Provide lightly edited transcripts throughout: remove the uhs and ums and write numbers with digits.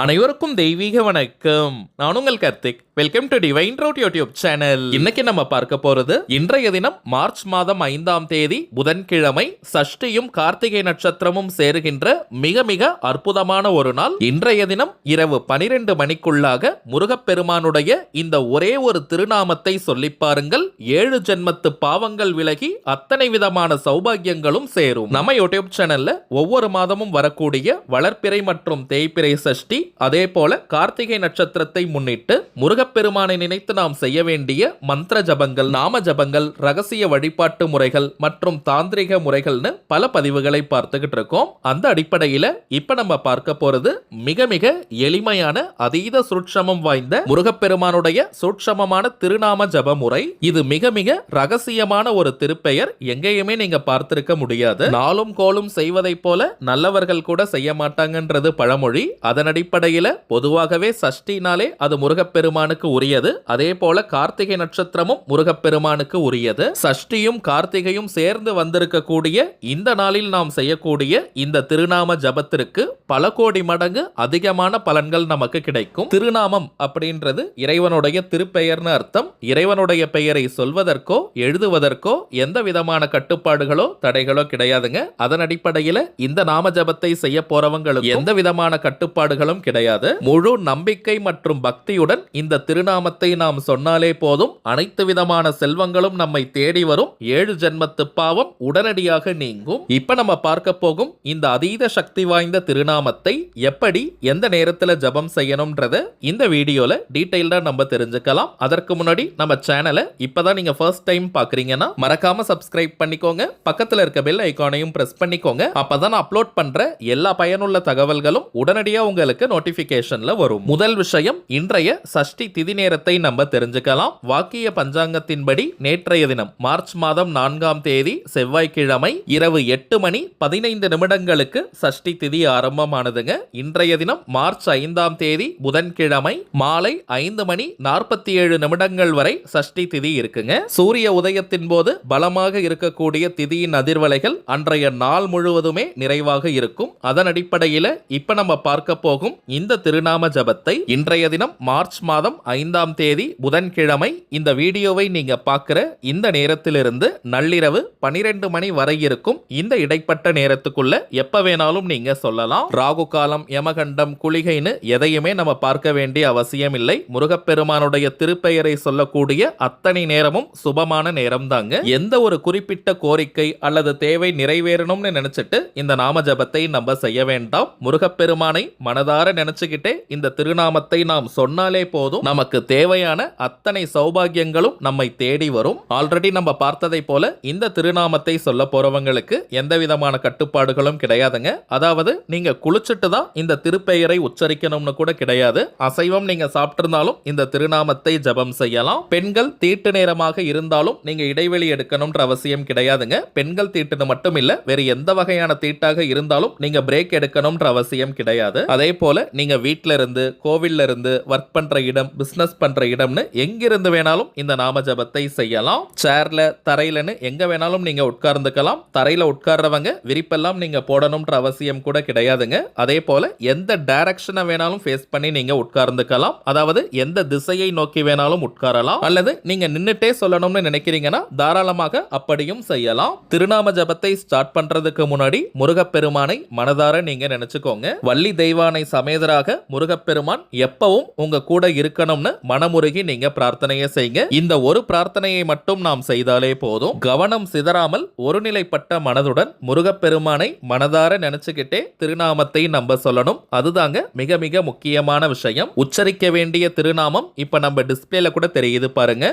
அனைவருக்கும் தெய்வீக வணக்கம். நான் உங்கள் Karthik. Welcome to divine root YouTube channel. இன்னைக்கு நம்ம பார்க்க போறது இன்றைய தினம் மார்ச் மாதம் 5ஆம் தேதி புதன்கிழமை, சஷ்டியும் கார்த்திகை நட்சத்திரமும் சேருகின்ற மிக மிக அற்புதமான ஒரு நாள். இன்றைய தினம் இரவு 12 மணிக்குள்ளாக முருகப்பெருமானுடைய இந்த ஒரே ஒரு திருநாமத்தை சொல்லி பாருங்கள். 7 ஜென்மத்து பாவங்கள் விலகி அத்தனை விதமான சௌபாகியங்களும் சேரும். நம்ம யூடியூப் சேனல்ல ஒவ்வொரு மாதமும் வரக்கூடிய வளர்ப்பிறை மற்றும் தேய்பிறை சஷ்டி, அதே போல கார்த்திகை நட்சத்திரத்தை முன்னிட்டு முருகப்பெருமானை நினைத்து நாம் செய்ய வேண்டிய மந்திர ஜபங்கள், நாம ஜபங்கள், ரகசிய வழிபாட்டு முறைகள் மற்றும் தாந்திரிக முறைகள்னு பல பதிவுகளை பார்த்துக்கிட்டு இருக்கோம். அந்த அடிப்படையில இப்ப நம்ம பார்க்க போறது மிக மிக எளிமையான அதீத சூட்சமம் வாய்ந்த முருகப்பெருமானுடைய சூட்சமமான திருநாம ஜப முறை. இது மிக மிக ரகசியமான ஒரு திருப்பெயர். எங்கேயுமே நீங்க பார்த்திருக்க முடியாது. நாளும் கோலும் செய்வதை போல நல்லவர்கள் கூட செய்ய மாட்டாங்கன்றது பழமொழி. அதன் அடிப்படையில் பொதுவாகவே சஷ்டினாலே அது முருகப்பெருமானுக்கு உரியது. அதே போல கார்த்திகை நட்சத்திரமும் முருகப்பெருமானுக்கு உரியது. சஷ்டியும் கார்த்திகையும் சேர்ந்து வந்திருக்கக்கூடிய இந்த நாளில் நாம் செய்யக்கூடிய இந்த திருநாம ஜபத்திற்கு பல கோடி மடங்கு அதிகமான பலன்கள் நமக்கு கிடைக்கும். திருநாமம் அப்படின்றது இறைவனுடைய திருப்பெயர்னு அர்த்தம். இறைவனுடைய பெயரை சொல்வதற்கோ எழுதுவதற்கோ எந்த விதமான கட்டுப்பாடுகளோ தடைகளோ கிடையாதுங்க. அதன் அடிப்படையில் இந்த நாம ஜபத்தை செய்ய போறவங்களுக்கு எந்த விதமான கட்டுப்பாடுகளும் கிடையாது. முழு நம்பிக்கை மற்றும் பக்தியுடன் இந்த திருநாமத்தை நாம் சொன்னாலே போதும், அனைத்து விதமான செல்வங்களும் நம்மை தேடி வரும். 7 ஜென்மத்து பாவம் உடனடியாக நீங்கும். இப்ப நம்ம பார்க்க போகும் இந்த அதீத சக்தி வாய்ந்த திருநாமத்தை எப்படி எந்த நேரத்துல ஜபம் செய்யணும்ன்றத இந்த வீடியோல டீடைல்டா நம்ம தெரிஞ்சுக்கலாம். அதற்கு முன்னாடி நம்ம சேனலை இப்பதான் நீங்க ஃபர்ஸ்ட் டைம் பாக்குறீங்கன்னா மறக்காம சப்ஸ்கிரைப் பண்ணிக்கோங்க. பக்கத்துல இருக்க பெல் ஐகானையும் பிரஸ் பண்ணிக்கோங்க. அப்பதான் அப்லோட் பண்ற எல்லா பயனுள்ள தகவல்களும் உடனடியா உங்களுக்கு நோட்டிபிகேஷன்ல வரும். முதல் விஷயம், இன்றைய சஷ்டி திதி நேரத்தை நம்ம தெரிஞ்சுக்கலாம். வாக்கிய பஞ்சாங்கத்தின்படி நேற்றைய தினம் மார்ச் மாதம் 4ஆம் தேதி செவ்வாய்க்கிழமை இரவு 8 மணி 15 நிமிடங்களுக்கு சஷ்டி திதி ஆரம்பமானதுங்க. இன்றைய தினம் மார்ச் 5ஆம் தேதி புதன்கிழமை மாலை 5 மணி 47 நிமிடங்கள் வரை சஷ்டி திதி இருக்குங்க. சூரிய உதயத்தின் போது பலமாக இருக்கக்கூடிய திதியின் அதிர்வலைகள் அன்றைய நாள் முழுவதுமே நிறைவாக இருக்கும். அதன் அடிப்படையில் இப்ப நம்ம பார்க்க போகும் இந்த திருநாம ஜபத்தை இன்றைய தினம் மார்ச் மாதம் 5ஆம் தேதி புதன்கிழமை இந்த வீடியோவை நீங்க பார்க்கிற இந்த நேரத்திலிருந்து நள்ளிரவு 12 மணி வரை இருக்கும் இந்த இடைப்பட்ட நேரத்துக்குள்ள எப்ப வேணாலும் நீங்க சொல்லலாம். ராகு காலம், யமகண்டம், குளிகைன்னு எதையுமே நம்ம பார்க்க வேண்டிய அவசியம் இல்லை. முருகப்பெருமானுடைய திருப்பெயரை சொல்லக்கூடிய அத்தனை நேரமும் சுபமான நேரம் தாங்க. எந்த ஒரு குறிப்பிட்ட கோரிக்கை அல்லது தேவை நிறைவேறணும்னு நினைச்சிட்டு இந்த நாம ஜபத்தை நம்ம செய்ய வேண்டாம். முருகப்பெருமானை மனதார நினைச்சுக்கிட்டே இந்த திருநாமத்தை நாம் சொன்னாலே போதும், நமக்கு தேவையான அத்தனை சௌபாகியங்களும் நம்மை தேடி வரும். ஆல்ரெடி நம்ம பார்த்ததை போல இந்த திருநாமத்தை சொல்ல போறவங்களுக்கு எந்த விதமான கட்டுப்பாடுகளும் கிடையாதுங்க. அதாவது நீங்க குளிச்சுட்டு தான் இந்த திருப்பெயரை உச்சரிக்கணும்னு கூட கிடையாது. அசைவம் நீங்க சாப்பிட்டிருந்தாலும் இந்த திருநாமத்தை ஜபம் செய்யலாம். பெண்கள் தீட்டு நேரமாக இருந்தாலும் நீங்க இடைவெளி எடுக்கணும்ன்ற அவசியம் கிடையாதுங்க. பெண்கள் தீட்டுன்னு மட்டும் இல்ல, வேறு எந்த வகையான தீட்டாக இருந்தாலும் நீங்க பிரேக் எடுக்கணும்ன்ற அவசியம் கிடையாது. அதே போல நீங்க வீட்ல இருந்து, கோவில்ல இருந்து, ஒர்க் பண்ற இடம், பிசினஸ் பண்ற இடம்னு எங்கிருந்து வேணாலும் இந்த நாம ஜபத்தை செய்யலாம். சேர்ல, தரையிலன்னு எங்க வேணாலும் நீங்க உட்கார்ந்துக்கலாம். தரையில உட்கார்றவங்க விரிப்பெல்லாம் நீங்க போடணும்ன்ற அவசியம் கூட கிடையாதுங்க. அதே போல எந்த டைரக்ஷனை வேணாலும் ஃபேஸ் பண்ணி நீங்க உட்கார்ந்துக்கலாம். அதாவது எந்த திசையை நோக்கி வேணாலும் உட்காரலாம். அல்லது நீங்க நின்னுட்டே சொல்லணும்னு நினைக்கிறீங்கன்னா தாராளமாக அப்படியும் செய்யலாம். திருநாம ஜபத்தை ஸ்டார்ட் பண்றதுக்கு முன்னாடி முருகப்பெருமானை மனதார நீங்க நினைச்சுக்கோங்க. வள்ளி தெய்வானை சமேதராக முருகப்பெருமான் எப்பவும் உங்க கூட இருக்கணும்னு மனமுருகி நீங்க பிரார்த்தனையை செய்யுங்க. இந்த ஒரு பிரார்த்தனையை மட்டும் நாம் செய்தாலே போதும். கவனம் சிதறாமல் ஒருநிலைப்பட்ட மனதுடன் முருகப்பெருமானை மனதார நினைச்சுக்கிட்டே திருநாமத்தை நம்ம சொல்லணும். அதுதாங்க மிக மிக முக்கியமான விஷயம். உச்சரிக்க வேண்டிய திருநாமம் இப்ப நம்ம டிஸ்பிளேல கூட தெரியுது பாருங்க.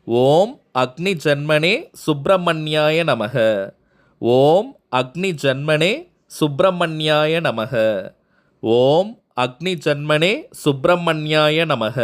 ஓம் அக்னி ஜன்மனே சுப்பிரமணியாய நமக. ஓம் அக்னி ஜன்மனே சுப்பிரமணியாய நமக. ஓம் அக்னி ஜன்மனே சுப்பிரமணியாய நமக.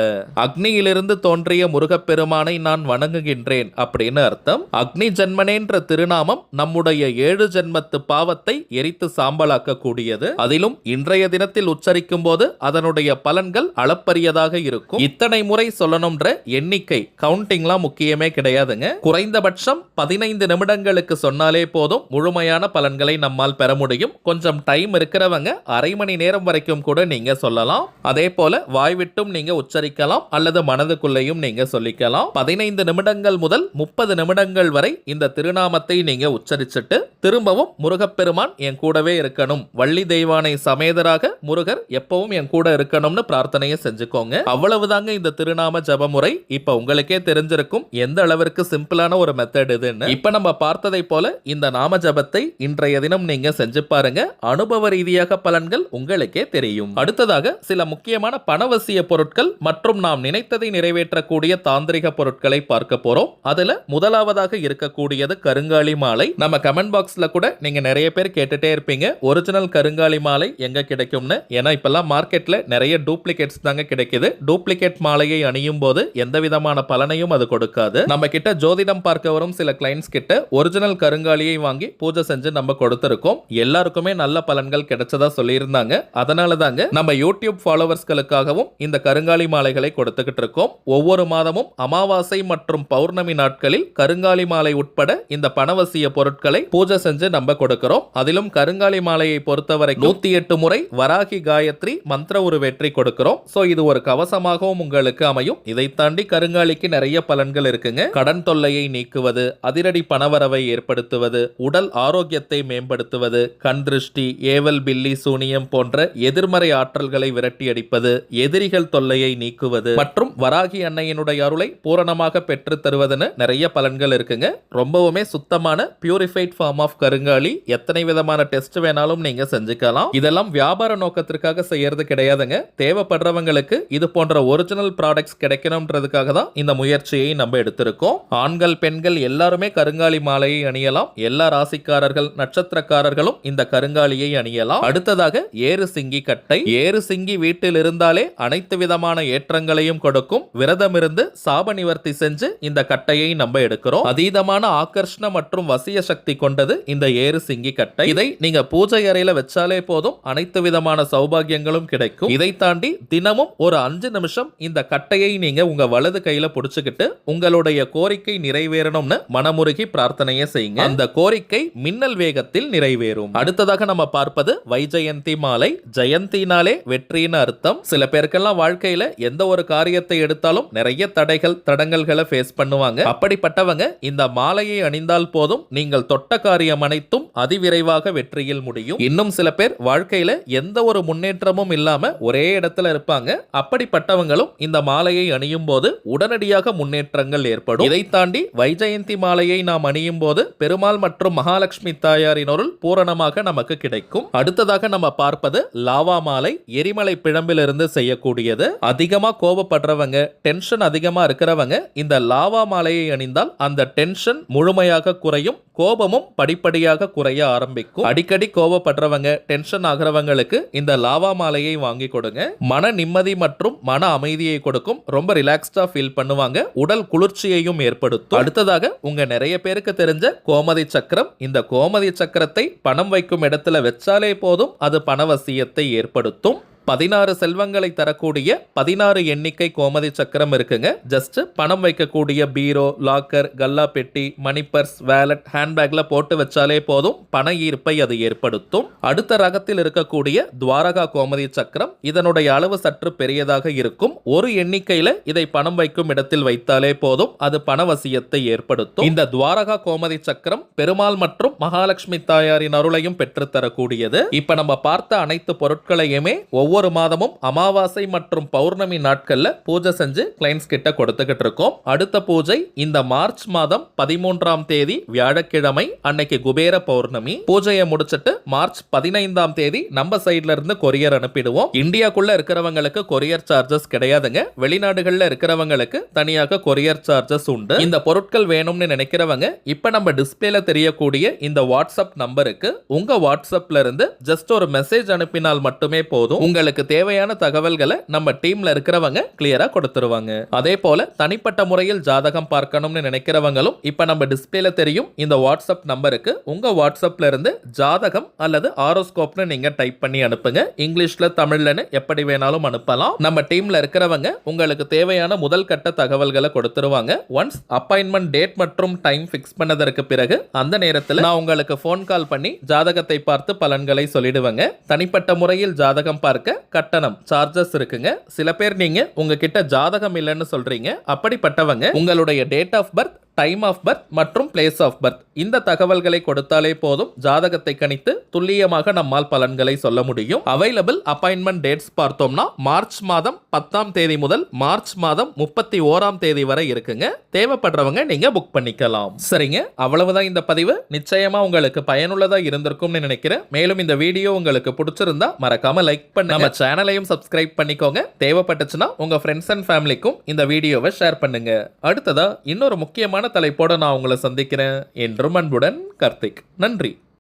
அக்னியிலிருந்து தோன்றிய முருகப்பெருமானை நான் வணங்குகின்றேன் அப்படின்னு அர்த்தம். அக்னி ஜன்மனேன்ற திருநாமம் நம்முடைய 7 ஜென்மத்து பாவத்தை எரித்து சாம்பலாக்க கூடியது. அதிலும் இன்றைய தினத்தில் உச்சரிக்கும் போது அதனுடைய பலன்கள் அளப்பரியதாக இருக்கும். இத்தனை முறை சொல்லணும்ன்ற எண்ணிக்கை கவுண்டிங்லாம் முக்கியமே கிடையாதுங்க. குறைந்தபட்சம் 15 நிமிடங்களுக்கு சொன்னாலே போதும் முழுமையான பலன்களை நம்மால் பெற முடியும். கொஞ்சம் டைம் இருக்கிறவங்க அரை மணி நேரம் வரைக்கும் கூட நீங்க நீங்க சொல்லலாம். அதே போல வாய் விட்டும் நீங்க உச்சரிக்கலாம் அல்லது மனதுக்குள்ளேயும் நீங்க சொல்லிக்கலாம். 15 நிமிடங்கள் முதல் 30 நிமிடங்கள் வரை இந்த திருநாமத்தை நீங்க உச்சரிச்சுட்டு திரும்பவும் முருகப்பெருமான் என் கூடவே இருக்கணும், வள்ளி தெய்வானை சமேதராக முருகர் எப்பவும் என் கூட இருக்கணும்னு பிரார்த்தனையை செஞ்சுக்கோங்க. அவ்வளவுதாங்க இந்த திருநாம ஜபமுறை. இப்ப உங்களுக்கே தெரிஞ்சிருக்கும் எந்த அளவிற்கு சிம்பிளான ஒரு மெத்தட் இதுன்னு. இப்ப நம்ம பார்த்ததை போல இந்த நாம ஜபத்தை இன்றைய தினம் நீங்க செஞ்சு பாருங்க. அனுபவ ரீதியாக பலன்கள் உங்களுக்கே தெரியும். அடுத்ததாக சில முக்கியமான பணவசிய பொருட்கள் மற்றும் நாம் நினைத்ததை நிறைவேற்றக்கூடிய தாந்திரிக பொருட்களை பார்க்க போறோம். அதுல முதலாவதாக இருக்கக்கூடியது கருங்காலி மாலை. நம்ம கமெண்ட் பாக்ஸ்ல கூட நீங்க நிறைய பேர் கேட்டுட்டே இருப்பீங்க, ஒரிஜினல் கருங்காலி மாலை எங்க கிடைக்கும்னு. ஏன்னா இப்பெல்லாம் மார்க்கெட்ல நிறைய டூப்ளிகேட்ஸ் தாங்க கிடைக்குது. டூப்ளிகேட் மாலையை அணியும் போது எந்த விதமான பலனையும் அது கொடுக்காது. நம்ம கிட்ட ஜோதிடம் பார்க்க வரும் சில கிளைண்ட்ஸ் கிட்ட ஒரிஜினல் கருங்காலியை வாங்கி பூஜை செஞ்சு நம்ம கொடுத்திருக்கோம். எல்லாருக்குமே நல்ல பலன்கள் கிடைச்சதா சொல்லியிருந்தாங்க. அதனால தாங்க நம்ம யூடியூப் ஃபாலோவர்ஸ்களுக்காகவும் இந்த கருங்காலி மாலைகளை கொடுத்துக்கிட்டு இருக்கோம். ஒவ்வொரு மாதமும் அமாவாசை மற்றும் பௌர்ணமி நாட்களில் கருங்காலி மாலை உட்பட இந்த பணவசிய பொருட்களை பூஜை செஞ்சு நம்ம கொடுக்கிறோம். அதிலும் கருங்காலி மாலையை பொறுத்தவரை 108 முறை வராகி காயத்ரி மந்திர உருவேற்றி கொடுக்கிறோம். சோ இது ஒரு கவசமாகவும் உங்களுக்கு அமையும். இதை தாண்டி கருங்காலிக்கு நிறைய பலன்கள் இருக்குங்க. கடன் தொல்லையை நீக்குவது, அதிரடி பணவரவை ஏற்படுத்துவது, உடல் ஆரோக்கியத்தை மேம்படுத்துவது, கண் திருஷ்டி, ஏவல், பில்லி, சூனியம் போன்ற எதிர்மறை ஆற்றல்களை விரட்டி அடிப்பது, எதிரிகள் தொல்லையை நீக்குவது மற்றும் வராகி அன்னையினுடைய அருளை பூரணமாக பெற்று தருவதுன்னு நிறைய பலன்கள் இருக்குங்க. ரொம்பவுமே சுத்தமான பியூரிஃபைட் ஃபார்ம் ஆஃப் கருங்காலி. எத்தனை விதமான டெஸ்ட் வேணாலும் நீங்க செஞ்சுக்கலாம். இதெல்லாம் வியாபார நோக்கத்திற்காக செய்யறது கிடையாதுங்க. தேவைப்படுறவங்களுக்கு இது போன்ற ஒரிஜினல் ப்ராடக்ட்ஸ் கிடைக்கணும்ன்றதுக்காக தான் இந்த முயற்சியை நம்ம எடுத்திருக்கோம். ஆண்கள் பெண்கள் எல்லாருமே கருங்காலி மாலையை அணியலாம். எல்லா ராசிக்காரர்கள் நட்சத்திரக்காரர்களும் இந்த கருங்காலியை அணியலாம். அடுத்ததாக ஏறு சிங்கி கட்டை. ஏறு சிங்கி வீட்டில் இருந்தாலே அனைத்து விதமான ஏற்றங்களையும் கொடுக்கும். விரதம் இருந்து சாப நிவர்த்தி செஞ்சு இந்த கட்டையை நம்ம எடுக்கிறோம். அதீதமான ஆகர்ஷண மற்றும் வசிய சக்தி கொண்டது இந்த ஏறு சிங்கி கட்டை. இதை நீங்க பூஜை அறையில வச்சாலே போதும், அனைத்து விதமான சௌபாகியங்களும் கிடைக்கும். இதை தாண்டி தினமும் ஒரு 5 நிமிஷம் இந்த கட்டையை நீங்க உங்க வலது கையில புடிச்சுக்கிட்டு உங்களுடைய கோரிக்கை நிறைவேறணும்னு மனமுருகி பிரார்த்தனையை செய்யுங்க. அந்த கோரிக்கை மின்னல் வேகத்தில் நிறைவேறும். அடுத்ததாக நம்ம பார்ப்பது வைஜெயந்தி மாலை. ஜெயந்தினாலே வெற்றின்னு அர்த்தம். சில பேருக்கெல்லாம் வாழ்க்கையில எந்த ஒரு காரியத்தை எடுத்தாலும் நிறைய தடைகள் தடங்கல்களை ஃபேஸ் பண்ணுவாங்க. அப்படிப்பட்டவங்க இந்த மாலையை அணிந்தால் போதும், நீங்கள் தொட்ட காரியம் அனைத்தும் அதிவிரைவாக வெற்றியில் முடியும். இன்னும் சில பேர் வாழ்க்கையில எந்த ஒரு முன்னேற்றமும் இல்லாம ஒரே இடத்துல இருப்பாங்க. அப்படிப்பட்டவங்களும் இந்த மாலையை அணியும் போது உடனடியாக முன்னேற்றங்கள் ஏற்படும். இதை தாண்டி வைஜெயந்தி மாலையை நாம் அணியும் போது பெருமாள் மற்றும் மகாலட்சுமி தாயாரின் அருள் பூரணமாக நமக்கு கிடைக்கும். அடுத்ததாக நம்ம பார்ப்பது லாவா மாலை. எரிமலை பிழம்பிலிருந்து செய்யக்கூடியது. அதிகமா கோபப்படுறவங்க, டென்ஷன் அதிகமா இருக்கிறவங்க இந்த லாவா மாலையை அணிந்தால் அந்த டென்ஷன் முழுமையாக குறையும். கோபமும் படிப்படியாக குறைய ஆரம்பிக்கும். அடிக்கடி கோபப்படுறவங்க, டென்ஷன் ஆகிறவங்களுக்கு இந்த லாவா மாலையை வாங்கி கொடுங்க. மன நிம்மதி மற்றும் மன அமைதியை கொடுக்கும். ரொம்ப ரிலாக்ஸ்டா ஃபீல் பண்ணுவாங்க. உடல் குளிர்ச்சியையும் ஏற்படுத்தும். அடுத்ததாக உங்க நிறைய பேருக்கு தெரிஞ்ச கோமதி சக்கரம். இந்த கோமதி சக்கரத்தை பணம் வைக்கும் இடத்துல வச்சாலே போதும், அது பணவசியத்தை ஏற்படுத்தும். 16 செல்வங்களை தரக்கூடிய 16 எண்ணிக்கை கோமதி சக்கரம் இருக்குங்க. ஜஸ்ட் பணம் வைக்கக்கூடிய பீரோ, லாக்கர், கல்லா பெட்டி, மணி பர்ஸ், வேலட், ஹேண்ட்பேக்ல போட்டு வச்சாலே போதும், பண ஈர்ப்பை அது ஏற்படுத்தும். அடுத்த ரகத்தில் இருக்கக்கூடிய துவாரகா கோமதி சக்கரம். இதனுடைய அளவு சற்று பெரியதாக இருக்கும். ஒரு எண்ணிக்கையில இதை பணம் வைக்கும் இடத்தில் வைத்தாலே போதும், அது பணவசியத்தை ஏற்படுத்தும். இந்த துவாரகா கோமதி சக்கரம் பெருமாள் மற்றும் மகாலட்சுமி தாயாரின் அருளையும் பெற்றுத்தரக்கூடியது. இப்ப நம்ம பார்த்த அனைத்து பொருட்களையுமே ஒவ்வொரு மாதமும் அமாவாசை மற்றும் பௌர்ணமி நாட்கள்ல பூஜை செஞ்சு கிளைண்ட்ஸ் கிட்ட கொடுத்துக்கிட்டு இருக்கோம். அடுத்த பூஜை இந்த மார்ச் மாதம் 13ஆம் தேதி வியாழக்கிழமை, அன்னைக்கு குபேர பௌர்ணமி. பூஜையை முடிச்சிட்டு மார்ச் 15ஆம் தேதி நம்ம சைட்ல இருந்து கொரியர் அனுப்பிடுவோம். இந்தியாக்குள்ள இருக்கிறவங்களுக்கு கொரியர் சார்ஜஸ் கிடையாதுங்க. வெளிநாடுகள்ல இருக்கிறவங்களுக்கு தனியாக கொரியர் சார்ஜஸ் உண்டு. இந்த பொருட்கள் வேணும்னு நினைக்கிறவங்க இப்ப நம்ம டிஸ்பிளேல தெரியக்கூடிய இந்த வாட்ஸ்அப் நம்பருக்கு உங்க வாட்ஸ்அப்ல இருந்து ஜஸ்ட் ஒரு மெசேஜ் அனுப்பினால் மட்டுமே போதும். உங்களுக்கு தேவையான தகவல்களை நம்ம டீம்ல இருக்கிறவங்க கிளியரா கொடுத்துருவாங்க. அதே போல தனிப்பட்ட முறையில் ஜாதகம் பார்க்கணும்னு நினைக்கிறவங்களும் இப்ப நம்ம டிஸ்பிளேல தெரியும் இந்த வாட்ஸ்அப் நம்பருக்கு உங்க வாட்ஸ்அப்ல இருந்து ஜாதகம் அல்லது ஆரோஸ்கோப்னு நீங்க டைப் பண்ணி அனுப்புங்க. இங்கிலீஷ்ல, தமிழ்லன்னு எப்படி வேணாலும் அனுப்பலாம். நம்ம டீம்ல இருக்கிறவங்க உங்களுக்கு தேவையான முதல் கட்ட தகவல்களை கொடுத்துருவாங்க. ஒன்ஸ் அப்பாயின்மெண்ட் டேட் மற்றும் டைம் ஃபிக்ஸ் பண்ணதற்கு பிறகு அந்த நேரத்தில் நான் உங்களுக்கு ஃபோன் கால் பண்ணி ஜாதகத்தை பார்த்து பலன்களை சொல்லிடுவேங்க. தனிப்பட்ட முறையில் ஜாதகம் பார்க்க பார்க்க கட்டணம் சார்ஜஸ் இருக்குங்க. சில பேர் நீங்க உங்ககிட்ட ஜாதகம் இல்லைன்னு சொல்றீங்க. அப்படிப்பட்டவங்க உங்களுடைய date of birth, time of birth மற்றும் பிளேஸ் ஆஃப் பர்த் இந்த தகவல்களை கொடுத்தாலே போதும் ஜாதகத்தை கணித்து துல்லியமாக நம்மால் பலன்களை சொல்ல முடியும். அவைலபிள் அப்பாயின்மெண்ட் டேட்ஸ் பார்த்தோம்னா மார்ச் மாதம் 10ஆம் தேதி முதல் மார்ச் மாதம் 31ஆம் தேதி வரை இருக்குங்க. தேவைப்படுறவங்க நீங்க புக் பண்ணிக்கலாம். சரிங்க, அவ்வளவுதான் இந்த பதிவு. நிச்சயமா உங்களுக்கு பயனுள்ளதா இருந்திருக்கும்னு நினைக்கிறேன். மேலும் இந்த வீடியோ உங்களுக்கு பிடிச்சிருந்தா மறக்காம லைக் பண்ணுங்க. நம்ம சேனலையும் சப்ஸ்கிரைப் பண்ணிக்கோங்க. தேவைப்பட்டுச்சுன்னா உங்க ஃப்ரெண்ட்ஸ் அண்ட் ஃபேமிலிக்கும் இந்த வீடியோவை ஷேர் பண்ணுங்க. அடுத்ததா இன்னொரு முக்கியமான தலைப்போட நான் உங்களை சந்திக்கிறேன். என்றும் அன்புடன் கார்த்திக். நன்றி.